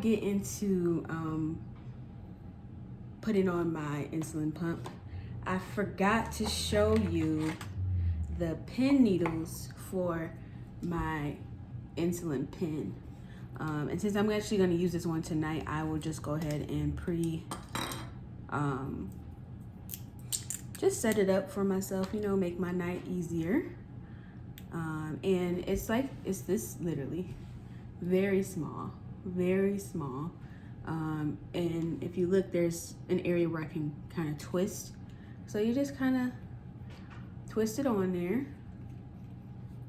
get into putting on my insulin pump, I forgot to show you the pin needles for my insulin pen. And since I'm actually going to use this one tonight, I will just go ahead and just set it up for myself, you know, make my night easier. And it's this literally very small, very small. And if you look, there's an area where I can kind of twist. So you just kind of twist it on there.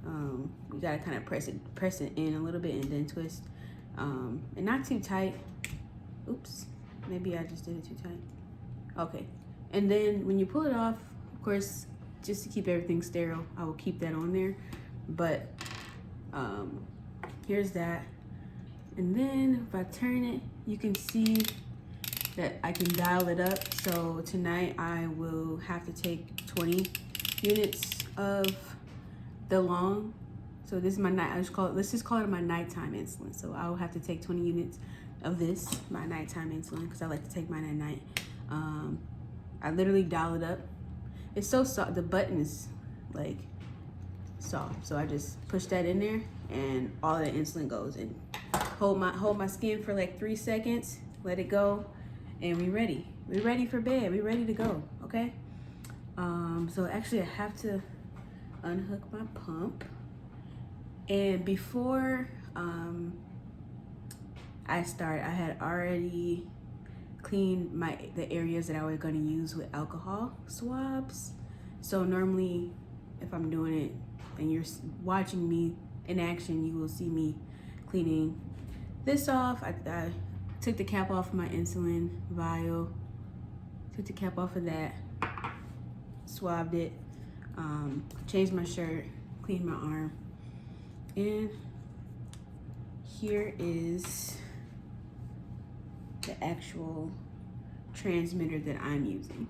You gotta kind of press it in a little bit and then twist. And not too tight. Oops, maybe I just did it too tight. Okay, and then when you pull it off, of course, just to keep everything sterile, I will keep that on there. But here's that. And then if I turn it, you can see that I can dial it up. So tonight I will have to take 20 units of the long. So this is my night. Let's just call it my nighttime insulin. So I will have to take 20 units of this, my nighttime insulin, because I like to take mine at night. I literally dial it up. It's so soft. The button is like soft. So I just push that in there, and all the insulin goes in. Hold my skin for like 3 seconds. Let it go, and we're ready. We're ready for bed. We're ready to go. Okay. So actually, I have to unhook my pump. And before I start, I had already cleaned the areas that I was going to use with alcohol swabs. So normally, if I'm doing it and you're watching me in action, you will see me cleaning this off. I took the cap off of my insulin vial, took the cap off of that, swabbed it, changed my shirt, cleaned my arm. And here is the actual transmitter that I'm using.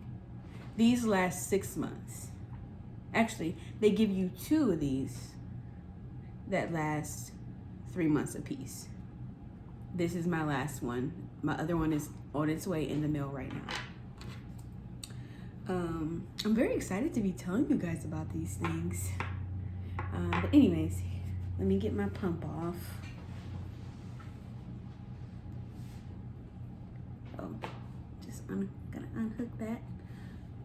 These last 6 months. Actually, they give you 2 of these that last 3 months apiece. This is my last one. My other one is on its way in the mail right now. I'm very excited to be telling you guys about these things. But anyways, let me get my pump off. Oh, just gonna unhook that,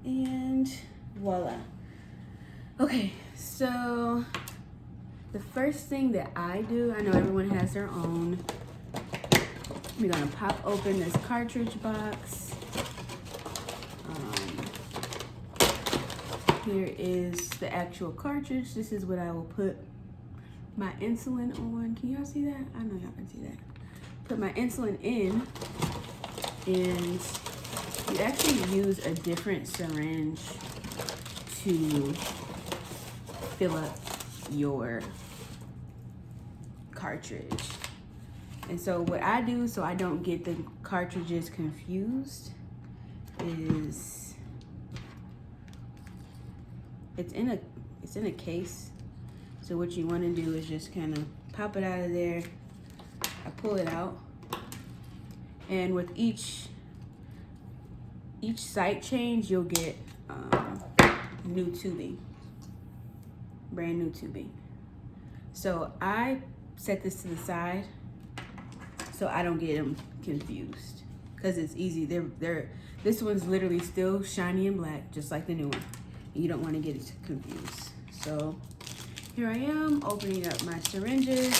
and voila. Okay, so the first thing that I do, I know everyone has their own. We're gonna pop open this cartridge box. Here is the actual cartridge. This is what I will put my insulin on. Can y'all see that? I know y'all can see that. Put my insulin in, and you actually use a different syringe to fill up your cartridge. And so what I do, so I don't get the cartridges confused, is it's in a case. So what you want to do is just kind of pop it out of there. I pull it out, and with each site change, you'll get new tubing, brand new tubing. So I set this to the side so I don't get them confused, because it's easy. This one's literally still shiny and black, just like the new one. You don't want to get it confused. So here I am opening up my syringes,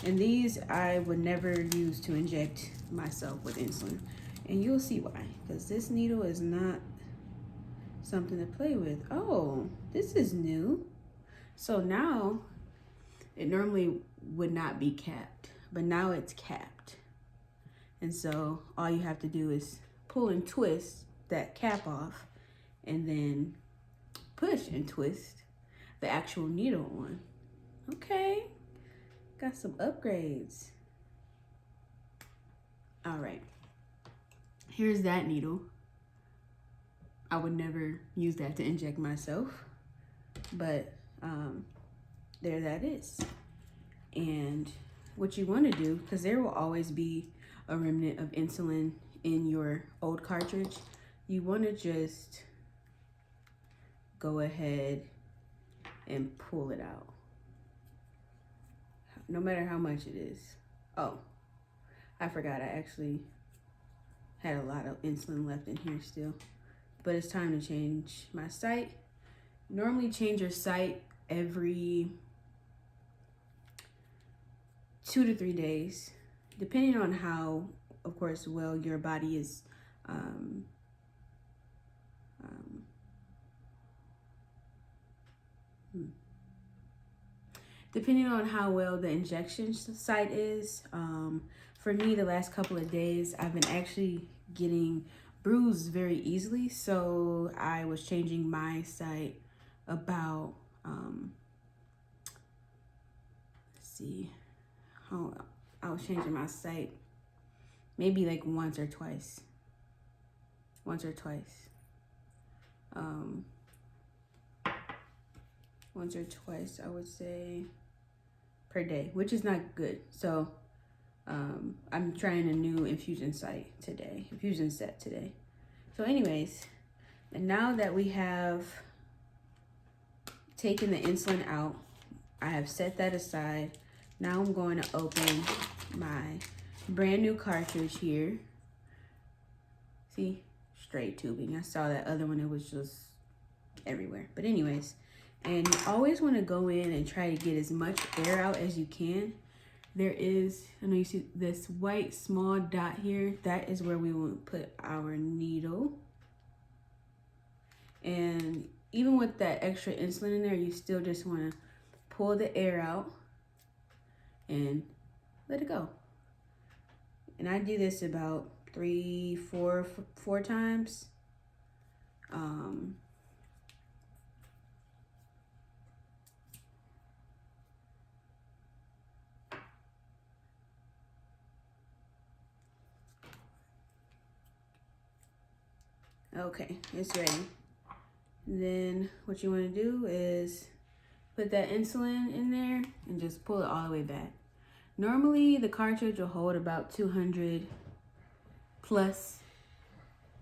and these I would never use to inject myself with insulin, and you'll see why, because this needle is not something to play with. Oh, this is new. So now it normally would not be capped, but now it's capped, and so all you have to do is pull and twist that cap off, and then push and twist the actual needle on. Okay, got some upgrades. All right, here's that needle. I would never use that to inject myself, but there that is. And what you want to do, because there will always be a remnant of insulin in your old cartridge, you want to just go ahead and pull it out, no matter how much it is. Oh, I forgot, I actually had a lot of insulin left in here still, but it's time to change my site. Normally change your site every 2 to 3 days, depending on how, of course, well your body is depending on how well the injection site is. For me, the last couple of days, I've been actually getting bruised very easily, so I was changing my site about, let's see, how I was changing my site maybe like once or twice, once or twice, I would say, per day, which is not good. So I'm trying a new infusion set today. So anyways, and now that we have taken the insulin out, I have set that aside. Now I'm going to open my brand new cartridge here. See, straight tubing. I saw that other one, it was just everywhere. But anyways, and you always want to go in and try to get as much air out as you can. There is, I know you see this white small dot here, that is where we will put our needle. And even with that extra insulin in there, you still just want to pull the air out and let it go. And I do this about 4 times. Okay, it's ready. And then what you want to do is put that insulin in there and just pull it all the way back. Normally the cartridge will hold about 200 plus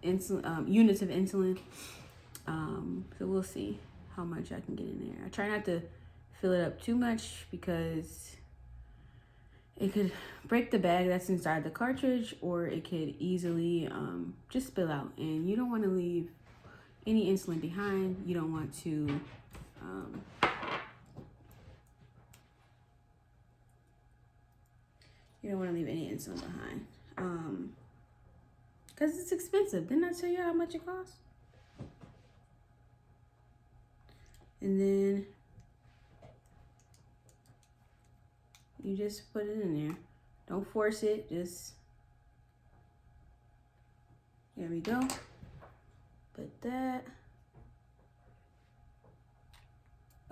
insulin, units of insulin. So we'll see how much I can get in there. I try not to fill it up too much because it could break the bag that's inside the cartridge, or it could easily just spill out, and you don't want to leave any insulin behind. You don't want to leave any insulin behind, because it's expensive. Didn't I tell you how much it costs? And then you just put it in there. Don't force it, just, there we go. Put that.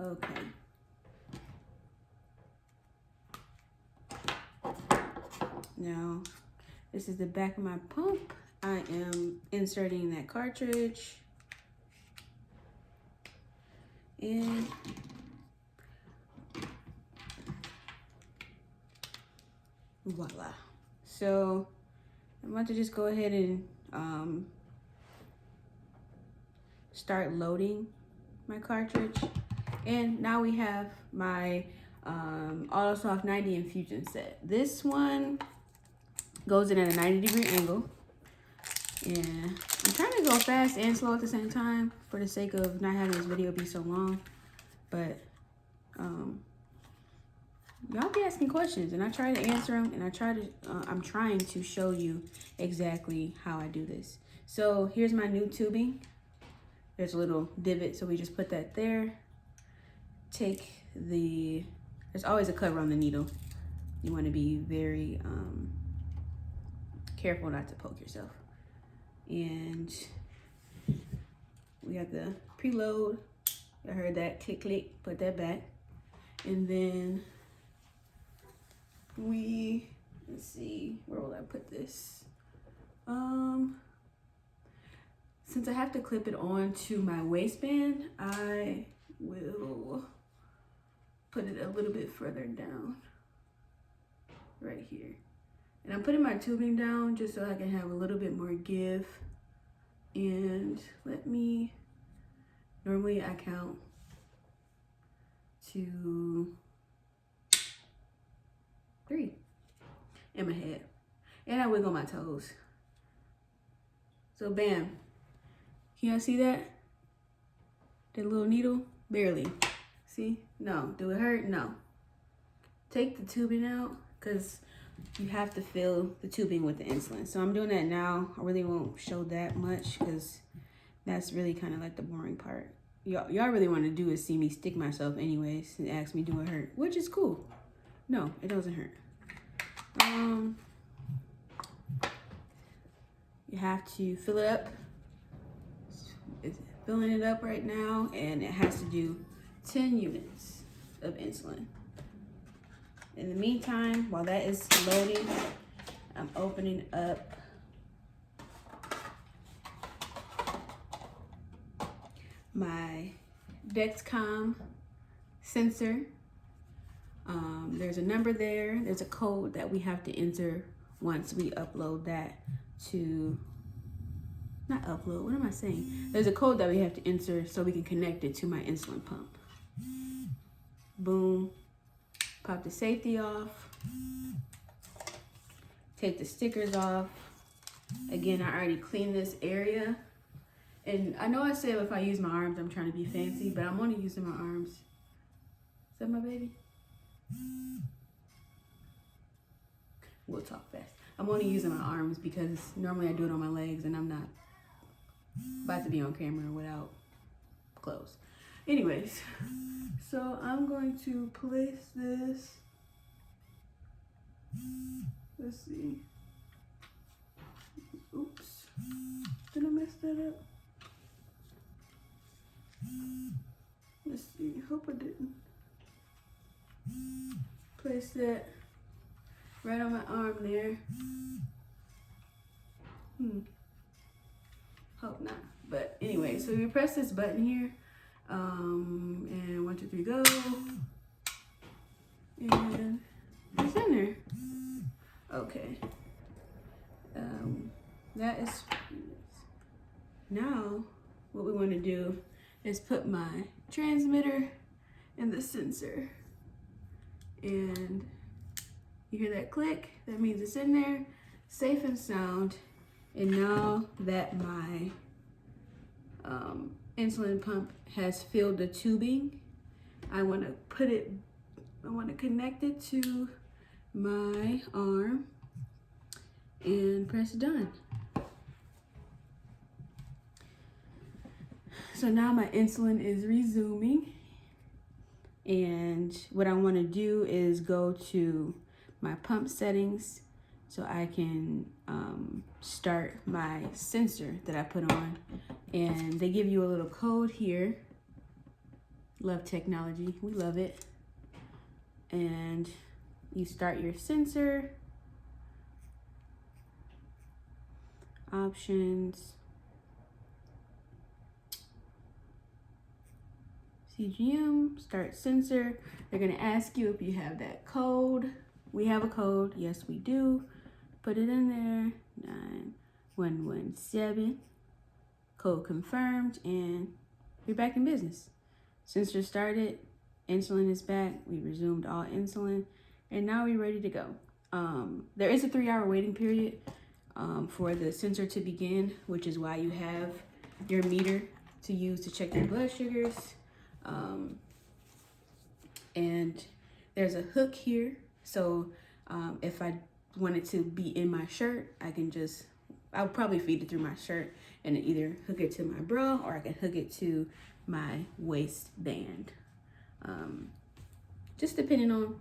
Okay. Now, this is the back of my pump. I am inserting that cartridge. And voila. So I'm about to just go ahead and start loading my cartridge. And now we have my AutoSoft 90 infusion set. This one goes in at a 90-degree angle. And I'm trying to go fast and slow at the same time for the sake of not having this video be so long. But y'all be asking questions and I try to answer them, and I'm trying to show you exactly how I do this. So here's my new tubing. There's a little divot, so we just put that there. There's always a cover on the needle. You want to be very careful not to poke yourself. And we got the preload. I heard that click, click, put that back. And then let's see, where will I put this? Since I have to clip it on to my waistband, I will put it a little bit further down. right here. And I'm putting my tubing down just so I can have a little bit more give. And normally I count to 3 in my head. And I wiggle my toes. So bam. Can y'all see that? That little needle? Barely. See? No. Do it hurt? No. Take the tubing out because you have to fill the tubing with the insulin. So I'm doing that now. I really won't show that much because that's really kind of like the boring part. Y'all really want to do is see me stick myself anyways and ask me, do it hurt? Which is cool. No, it doesn't hurt. You have to fill it up. It's filling it up right now, and it has to do 10 units of insulin. In the meantime, while that is loading, I'm opening up my Dexcom sensor. There's a number there. There's a code that we have to enter once we upload that to, not upload, what am I saying? There's a code that we have to enter so we can connect it to my insulin pump. Boom. Pop the safety off. Take the stickers off. Again, I already cleaned this area. And I know I said if I use my arms, I'm trying to be fancy, but I'm only using my arms. Is that my baby? We'll talk fast. I'm only using my arms because normally I do it on my legs and I'm not about to be on camera without clothes. Anyways, so I'm going to place this. Let's see. Oops. Did I mess that up? Let's see. Hope I didn't. Place that right on my arm there. Hope not. But anyway, so we press this button here. And 1, 2, 3, go. And it's in there. Okay. That is now what we want to do is put my transmitter in the sensor. And you hear that click? That means it's in there, safe and sound. And now that my insulin pump has filled the tubing, I want to connect it to my arm and press done. So now my insulin is resuming, and what I want to do is go to my pump settings so I can start my sensor that I put on. And they give you a little code here. Love technology, we love it. And you start your sensor. Options. CGM, start sensor. They're gonna ask you if you have that code. We have a code, yes we do. Put it in there, 9117. Code confirmed, and we're back in business. Sensor started, insulin is back. We resumed all insulin, and now we're ready to go. There is a 3-hour waiting period for the sensor to begin, which is why you have your meter to use to check your blood sugars. And there's a hook here, so if I wanted to be in my shirt, I would probably feed it through my shirt and either hook it to my bra or I can hook it to my waistband. Just depending on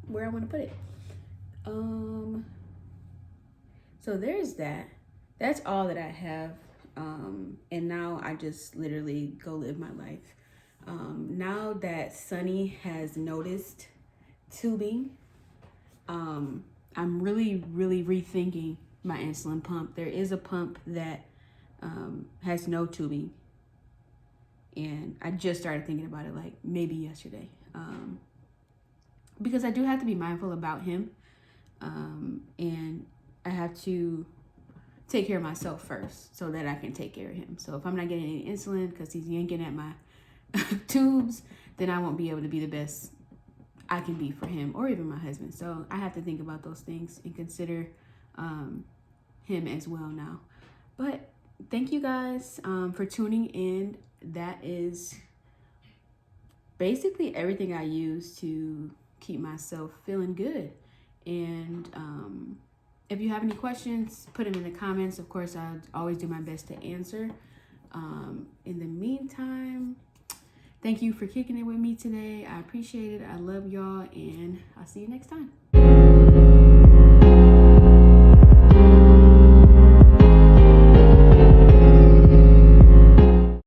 where I want to put it. So there's that. That's all that I have. And now I just literally go live my life. Now that Sunny has noticed tubing, I'm really rethinking my insulin pump. There is a pump that has no tubing, and I just started thinking about it like maybe yesterday, because I do have to be mindful about him. And I have to take care of myself first so that I can take care of him. So if I'm not getting any insulin because he's yanking at my tubes, then I won't be able to be the best I can be for him or even my husband. So I have to think about those things and consider him as well now. But thank you guys for tuning in. That is basically everything I use to keep myself feeling good. And if you have any questions, put them in the comments. Of course, I'll always do my best to answer. In the meantime, thank you for kicking it with me today. I appreciate it. I love y'all, and I'll see you next time.